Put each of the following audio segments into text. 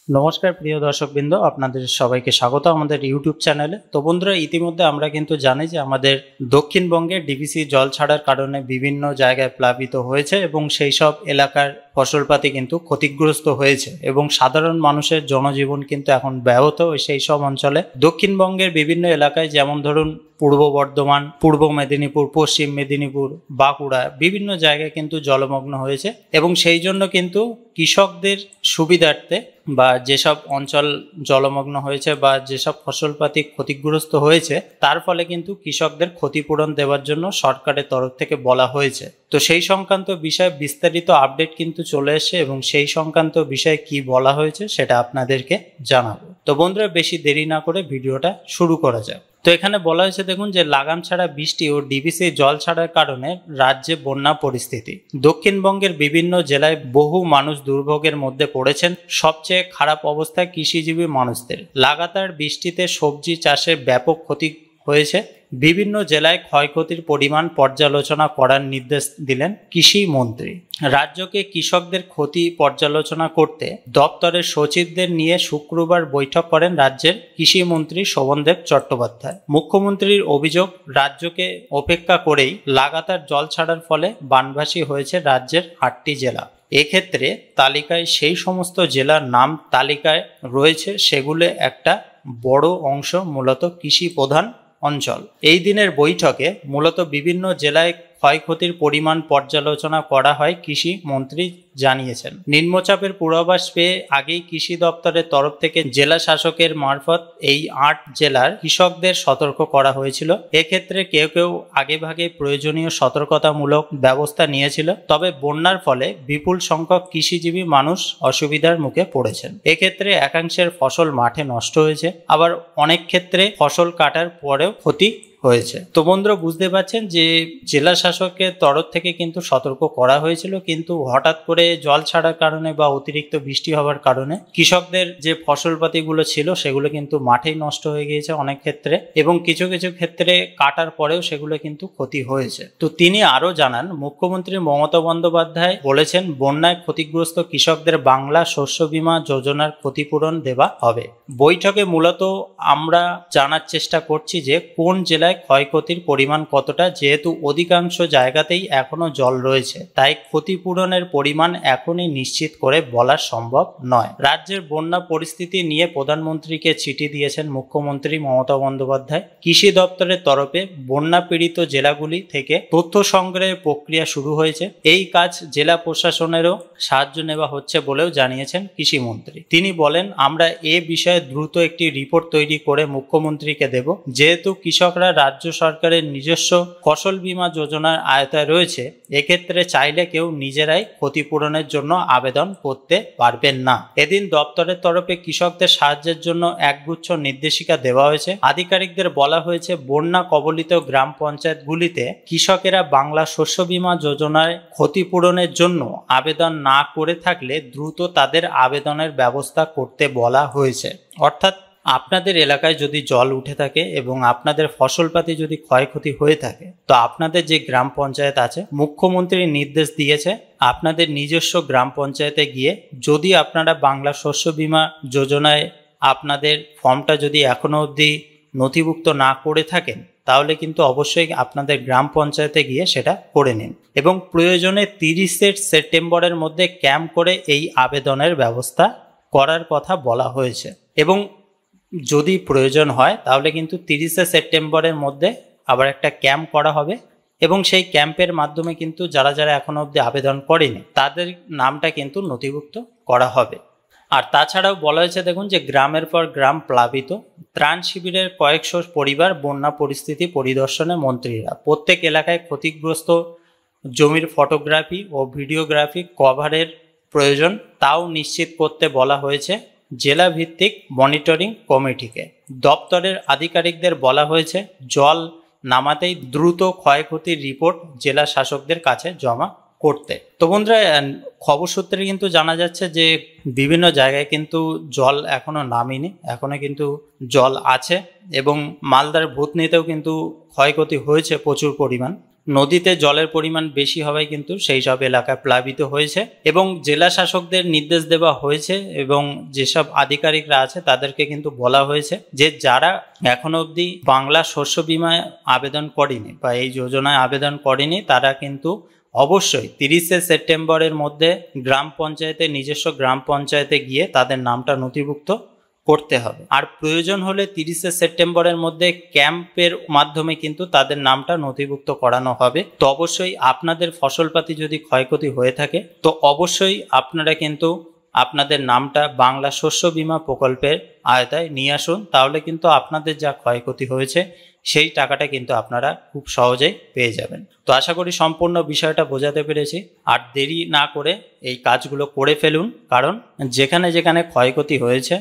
নমস্কার প্রিয় দর্শকবৃন্দ, আপনাদের সবাইকে স্বাগত আমাদের ইউটিউব চ্যানেলে। তো বন্ধুরা, ইতিমধ্যে আমরা কিন্তু জানি যে আমাদের দক্ষিণবঙ্গে ডিভিসি জল ছাড়ার কারণে বিভিন্ন জায়গায় প্লাবিত হয়েছে এবং সেই সব এলাকার ফসলপাতি কিন্তু ক্ষতিগ্রস্ত হয়েছে এবং সাধারণ মানুষের জনজীবন কিন্তু এখন ব্যাহত। সেই সব অঞ্চলে দক্ষিণবঙ্গের বিভিন্ন এলাকায়, যেমন ধরুন পূর্ব বর্ধমান, পূর্ব মেদিনীপুর, পশ্চিম মেদিনীপুর, বাঁকুড়া, বিভিন্ন জায়গায় কিন্তু জলমগ্ন হয়েছে এবং সেই জন্য কিন্তু কৃষকদের সুবিধার্থে বা যেসব অঞ্চল জলমগ্ন হয়েছে বা যেসব ফসলপাতি ক্ষতিগ্রস্ত হয়েছে তার ফলে কিন্তু কৃষকদের ক্ষতিপূরণ দেওয়ার জন্য সরকারের তরফ থেকে বলা হয়েছে। তো সেই সংক্রান্ত বিষয়ে বিস্তারিত আপডেট কিন্তু চলে এসেছে এবং সেই সংক্রান্ত বিষয়ে কি বলা হয়েছে সেটা আপনাদেরকে জানাবো। তো বন্ধুরা, বেশি দেরি না করে ভিডিওটা শুরু করা যাক। তো এখানে বলা হয়েছে, দেখুন, যে লাগাম ছাড়া বৃষ্টি ও ডিভিসি জল ছাড়ার কারণে রাজ্যে বন্যা পরিস্থিতি। দক্ষিণবঙ্গের বিভিন্ন জেলায় বহু মানুষ দুর্ভোগের মধ্যে পড়েছেন। সবচেয়ে খারাপ অবস্থায় কৃষিজীবী মানুষদের। লাগাতার বৃষ্টিতে সবজি চাষে ব্যাপক ক্ষতি হয়েছে। বিভিন্ন জেলায় ক্ষয়ক্ষতির পরিমাণ পর্যালোচনা করার নির্দেশ দিলেন কৃষি মন্ত্রী। রাজ্যকে কৃষকদের ক্ষতি পর্যালোচনা করতে দপ্তরের সচিবদের নিয়ে শুক্রবার বৈঠক করেন রাজ্যের কৃষিমন্ত্রী শোভনদেব চট্টোপাধ্যায়। মুখ্যমন্ত্রীর অভিযোগ, রাজ্যকে উপেক্ষা করেই লাগাতার জল ছাড়ার ফলে বানভাসী হয়েছে রাজ্যের 8টি জেলা। এক্ষেত্রে তালিকায় সেই সমস্ত জেলার নাম তালিকায় রয়েছে, সেগুলো একটা বড় অংশ মূলত কৃষি প্রধান অঞ্চল। এই দিনের বৈঠকে মূলত বিভিন্ন জেলায় ক্ষয়ক্ষতির পরিমাণ পর্যালোচনা করা হয়, কৃষি মন্ত্রী জানিয়েছেন। নিম্নচাপের পূর্বাভাস পেয়ে আগেই কৃষি দপ্তরের তরফ থেকে জেলা শাসকের মারফত এই 8 জেলার কৃষকদের সতর্ক করা হয়েছিল। এক্ষেত্রে কেউ কেউ আগেভাগে প্রয়োজনীয় সতর্কতামূলক ব্যবস্থা নিয়েছিল, তবে বন্যার ফলে বিপুল সংখ্যক কৃষিজীবী মানুষ অসুবিধার মুখে পড়েছেন। এক্ষেত্রে একাংশের ফসল মাঠে নষ্ট হয়েছে, আবার অনেক ক্ষেত্রে ফসল কাটার পরেও ক্ষতি হয়েছে। তো বন্ধুরা, বুঝতে পারছেন যে জেলা শাসকের তরফ থেকে কিন্তু সতর্ক করা হয়েছিল, কিন্তু হঠাৎ করে জল ছাড়ার কারণে বা অতিরিক্ত বৃষ্টি হওয়ার কারণে কৃষকদের যে ফসলপাতিগুলো ছিল সেগুলো কিন্তু মাঠেই নষ্ট হয়ে গিয়েছে অনেক ক্ষেত্রে, এবং কিছু কিছু ক্ষেত্রে কাটার পরেও সেগুলো কিন্তু ক্ষতি হয়েছে। তো তিনি আরো জানান, মুখ্যমন্ত্রী মমতা বন্দ্যোপাধ্যায় বলেছেন, বন্যায় ক্ষতিগ্রস্ত কৃষকদের বাংলা শস্য বীমা যোজনার ক্ষতিপূরণ দেওয়া হবে। বৈঠকে মূলত আমরা জানার চেষ্টা করছি যে কোন জেলায় ক্ষয়ক্ষতির পরিমাণ কতটা, যেহেতু অধিকাংশ জায়গাতেই এখনো জল রয়েছে, তাই ক্ষতিপূরণের পরিমাণ এখনই নিশ্চিত করে বলা সম্ভব নয়। রাজ্যের বন্যা পরিস্থিতি নিয়ে প্রধানমন্ত্রীকে চিঠি দিয়েছেন মুখ্যমন্ত্রী মমতা বন্দ্যোপাধ্যায়। কৃষি দপ্তরের তরফে বন্যা পীড়িত জেলাগুলি থেকে তথ্য সংগ্রহের প্রক্রিয়া শুরু হয়েছে। এই কাজ জেলা প্রশাসনেরও সাহায্য নেওয়া হচ্ছে বলেও জানিয়েছেন কৃষিমন্ত্রী। তিনি বলেন, আমরা এ বিষয়ে দ্রুত একটি রিপোর্ট তৈরি করে মুখ্যমন্ত্রীকে দেব। যেহেতু কৃষকরা রাজ্য সরকারের নিজস্ব ফসল বীমা যোজনার আওতায় রয়েছে, এক্ষেত্রে চাইলে কেউ নিজেরাই ক্ষতিপূরণের জন্য আবেদন করতে পারবেন না। এদিন দপ্তরের তরফে কৃষকদের সাহায্যের জন্য একগুচ্ছ নির্দেশিকা দেওয়া হয়েছে। আধিকারিকদের বলা হয়েছে, বন্যা কবলিত গ্রাম পঞ্চায়েতগুলিতে কৃষকেরা বাংলা শস্য বীমা যোজনায় ক্ষতিপূরণের জন্য আবেদন না করে থাকলে দ্রুত তাদের আবেদনের ব্যবস্থা করতে বলা হয়েছে। অর্থাৎ আপনাদের এলাকায় যদি জল উঠে থাকে এবং আপনাদের ফসলপাতি যদি ক্ষয়ক্ষতি হয়ে থাকে, তো আপনাদের যে গ্রাম পঞ্চায়েত আছে, মুখ্যমন্ত্রী নির্দেশ দিয়েছে আপনাদের নিজস্ব গ্রাম পঞ্চায়েতে গিয়ে যদি আপনারা বাংলা শস্য বীমা যোজনায় আপনাদের ফর্মটা যদি এখনো অবধি নথিভুক্ত না করে থাকেন, তাহলে কিন্তু অবশ্যই আপনাদের গ্রাম পঞ্চায়েতে গিয়ে সেটা করে নিন এবং প্রয়োজনে 30শে সেপ্টেম্বরের মধ্যে ক্যাম্প করে এই আবেদনের ব্যবস্থা করার কথা বলা হয়েছে। এবং যদি প্রয়োজন হয় তাহলে কিন্তু 30শে সেপ্টেম্বরের মধ্যে আবার একটা ক্যাম্প করা হবে এবং সেই ক্যাম্পের মাধ্যমে কিন্তু যারা যারা এখনো অবধি আবেদন করেনি তাদের নামটা কিন্তু নথিভুক্ত করা হবে। আর তাছাড়াও বলা হয়েছে, দেখুন, যে গ্রামের পর গ্রাম প্লাবিত, ত্রাণ শিবিরের কয়েকশো পরিবার বন্যা পরিস্থিতি পরিদর্শনে মন্ত্রীরা। প্রত্যেক এলাকায় ক্ষতিগ্রস্ত জমির ফটোগ্রাফি ও ভিডিওগ্রাফি কভারের প্রয়োজন, তাও নিশ্চিত করতে বলা হয়েছে জেলা ভিত্তিক মনিটরিং কমিটিকে। দপ্তরের আধিকারিকদের বলা হয়েছে, জল নামাতেই দ্রুত ক্ষয়ক্ষতির রিপোর্ট জেলা শাসকদের কাছে জমা করতে। তো বন্ধুরা, খবর সূত্রে কিন্তু জানা যাচ্ছে যে বিভিন্ন জায়গায় কিন্তু জল এখনো নামেনি, এখনো কিন্তু জল আছে এবং মালদার ভূতনিতেও কিন্তু ক্ষয়ক্ষতি হয়েছে প্রচুর পরিমাণ। নদীতে জলের পরিমাণ বেশি হওয়ায় কিন্তু সেই সব এলাকা প্লাবিত হয়েছে এবং জেলা শাসকদের নির্দেশ দেওয়া হয়েছে এবং যেসব আধিকারিকরা আছে তাদেরকে কিন্তু বলা হয়েছে যে যারা এখনো অবধি বাংলা শস্য বীমায় আবেদন করেনি বা এই যোজনায় আবেদন করেনি তারা কিন্তু অবশ্যই 30শে সেপ্টেম্বরের মধ্যে গ্রাম পঞ্চায়েতে নিজস্ব গ্রাম পঞ্চায়েতে গিয়ে তাদের নামটা নথিভুক্ত করতে হবে। আর প্রয়োজন হলে 30শে সেপ্টেম্বরের মধ্যে ক্যাম্পের মাধ্যমে কিন্তু তাদের নামটা নথিভুক্ত করানো হবে। তো অবশ্যই আপনাদের ফসলপাতি যদি ক্ষয়ক্ষতি হয়ে থাকে তো অবশ্যই আপনারা কিন্তু আপনাদের নামটা বাংলা শস্য বীমা প্রকল্পের আওতায় নিয়ে আসুন, তাহলে কিন্তু আপনাদের যা ক্ষয়ক্ষতি হয়েছে সেই টাকাটা কিন্তু আপনারা খুব সহজেই পেয়ে যাবেন। তো আশা করি সম্পূর্ণ বিষয়টা বোঝাতে পেরেছি। আর দেরি না করে এই কাজগুলো করে ফেলুন, কারণ যেখানে যেখানে ক্ষয়ক্ষতি হয়েছে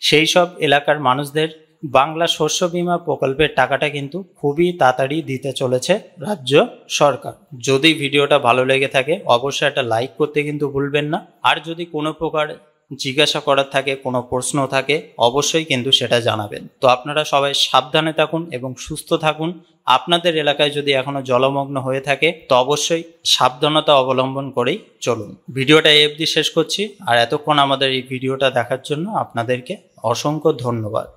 সেই সব এলাকার মানুষদের বাংলা শস্য বীমা প্রকল্পের টাকাটা কিন্তু খুবই তাড়াতাড়ি দিতে চলেছে রাজ্য সরকার। যদি ভিডিওটা ভালো লেগে থাকে অবশ্যই একটা লাইক করতে কিন্তু ভুলবেন না। আর যদি কোনো প্রকার জিজ্ঞাসা করার থাকে, কোনো প্রশ্ন থাকে, অবশ্যই কিন্তু সেটা জানাবেন। তো আপনারা সবাই সাবধানে থাকুন এবং সুস্থ থাকুন। আপনাদের এলাকায় যদি এখনো জলমগ্ন হয়ে থাকে তো অবশ্যই সাবধানতা অবলম্বন করেই চলুন। ভিডিওটা এই অবধি শেষ করছি। আর এতক্ষণ আমাদের এই ভিডিওটা দেখার জন্য আপনাদেরকে অসংখ্য ধন্যবাদ।